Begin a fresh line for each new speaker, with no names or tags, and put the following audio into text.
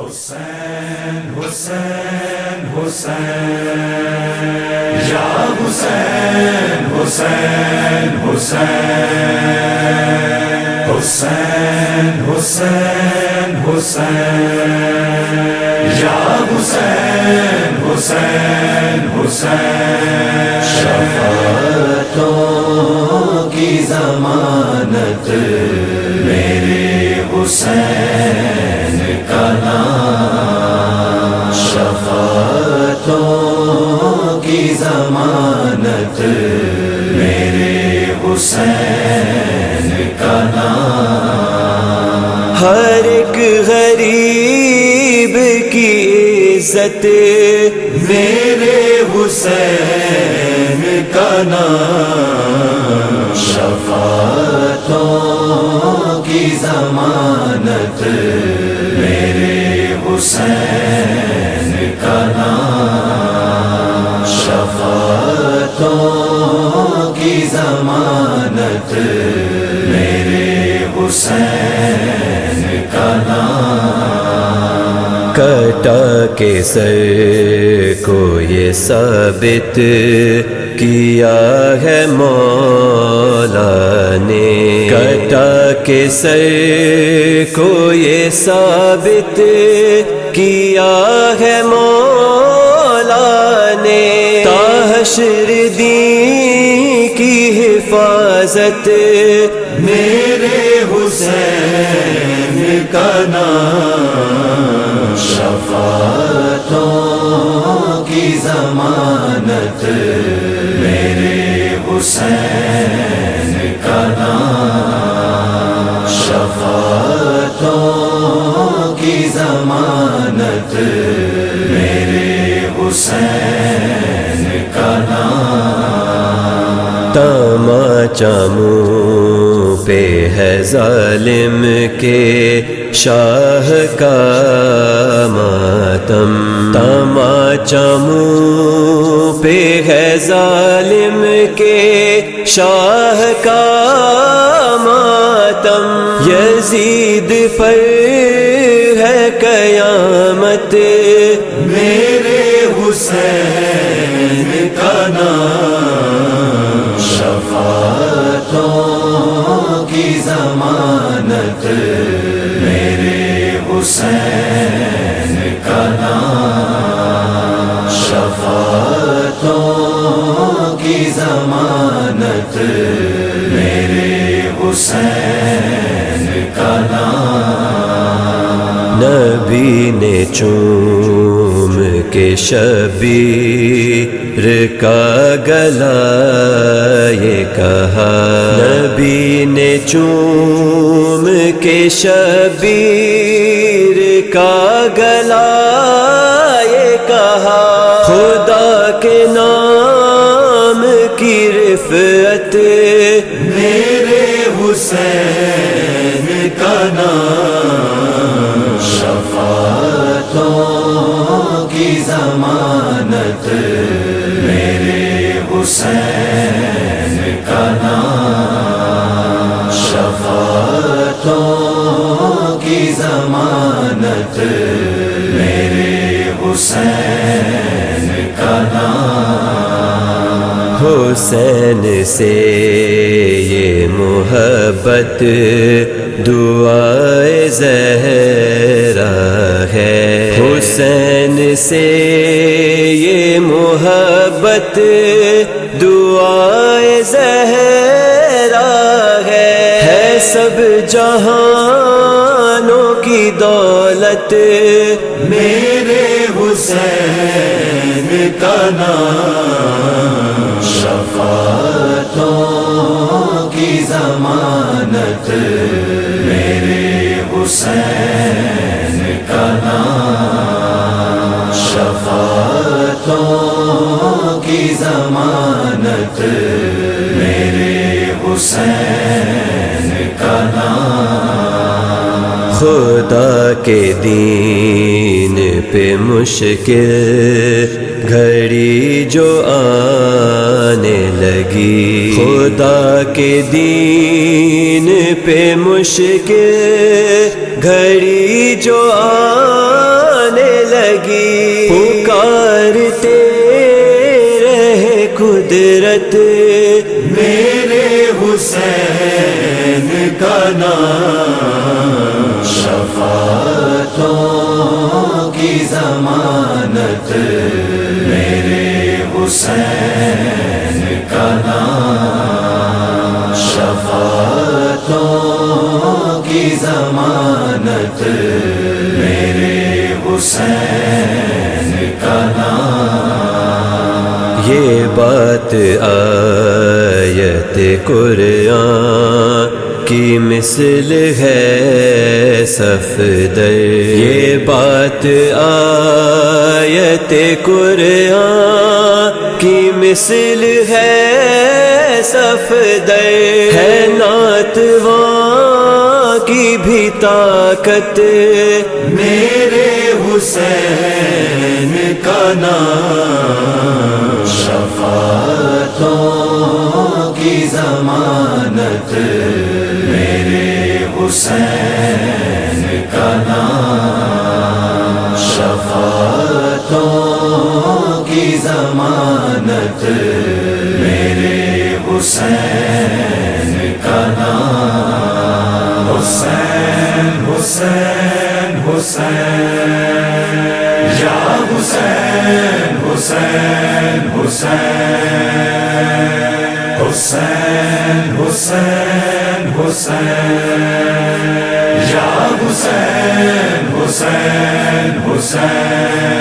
حسین حسین حسین یا حسین حسین حسین حسین حسین حسین یا حسین حسین حسین
شفاعتوں کی ضمانت
میرے
حسین کا نام، شفاعتوں کی ضمانت
میرے
حسین کا نام، ہر ایک غریب کی عزت
میرے حسین کا نام،
شفاعتوں کی ضمانت
میرے
حسین کا نام، شفاعتوں کی ضمانت
میرے
حسین کا نام، کٹا کے سر کو یہ ثابت کیا ہے مولا نے، کٹا کے سر کو یہ ثابت کیا ہے مولا نے، تا حشر دین کی حفاظت
میرے حسین کا نام،
شفاعتوں کی ضمانت
میرے
حسین کا نام، شفاعتوں کی ضمانت
میرے
حسین کا نام، تماچا منہ پہ ہے ظالم کے شاہ کا ماتم، تماچا منہ پہ ہے ظالم کے شاہ کا ماتم، یزید پر ہے قیامت
میرے حسین کا نام،
شفاعتوں کی ضمانت
میرے
حسین کا نام، شفاعتوں کی ضمانت
میرے
حسین کا نام، نبی نے چوم کے شبیر کا گلا یہ کہا، نبی نے چوم کے شبیر کا گلا یہ کہا، خدا کے نام کی رفعت
میرے حسین کا نام،
شفاعتوں کی ضمانت
میرے
حسین کا نام، شفاعتوں کی ضمانت
میرے
حسین کا نام، حسین سے یہ محبت دعائے زہرا ہے، حسین سے یہ محبت دعائے زہرا ہے سب جہانوں کی دولت
میرے حسین کا نام،
شفاعتوں کی ضمانت
میرے
حسین کا نام، شفاعتوں کی ضمانت
میرے
حسین کا نام، خدا کے دین پہ مشکل گھڑی جو آنے لگی، خدا کے دین پہ مشکل گھڑی جو آنے لگی، پکارتے رہے قدرت
میرے حسین کا نام،
شفاعتوں کی ضمانت
میرے حسین کا نام،
شفاعتوں کی ضمانت
میرے حسین کا نام۔
یہ بات آیت قرآن کی مثل ہے صفدر، یہ بات آیت قرآن کی مثل ہے صفدر، ہے ناتواں کی بھی طاقت
میرے حسین کا نام،
شفاعتوں کی ضمانت
میرے حسین کا نام،
شفاعتوں کی ضمانت
میرے حسین کا نام۔ حسین حسین حسین یا حسین حسین حسین حسین حسین حسین یا حسین حسین حسین